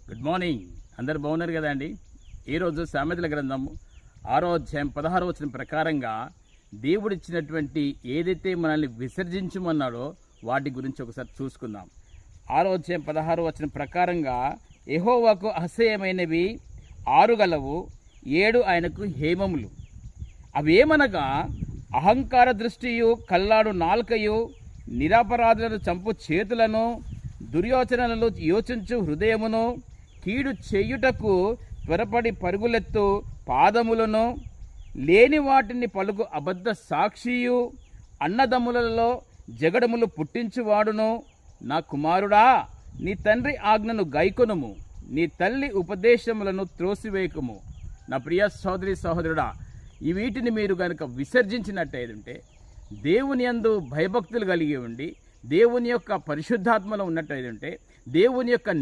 Good morning. అందరు బాగున్నారు కదా అండి. ఈరోజు సామెతల గ్రంథం 6వ అధ్యాయం 16వ వచనం ప్రకారంగా దేవుడిచ్చినటువంటి ఏదైతే మనల్ని విసర్జించమన్నాడో వాటి గురించి ఒకసారి చూసుకుందాం. 6వ అధ్యాయం 16వ వచనం ప్రకారంగా యెహోవాకు అసహ్యమైనవి 6 గలవు, 7 ఆయనకు హేమములు. అవేమనగా అహంకార దృష్టియు, కల్లాడు నాల్కయు, నిరపరాధులను చంపు చేతులను, దుర్యోచనలను యోచించు హృదయమును, కీడు చేయుటకు త్వరపడి పరుగులెత్తు పాదములను, లేని వాటిని పలుకు అబద్ధ సాక్షియు, అన్నదమ్ములలో జగడములు పుట్టించువాడును. నా కుమారుడా, నీ తండ్రి ఆజ్ఞను గైకొనుము, నీ తల్లి ఉపదేశములను త్రోసివేయకుము. నా ప్రియ సోదరి సహోదరుడా, ఈ వీటిని మీరు కనుక విసర్జించినట్టయితే, దేవుని యందు భయభక్తులు కలిగి ఉండి దేవుని యొక్క పరిశుద్ధాత్మలో ఉన్నట్టయితే, దేవుని యొక్క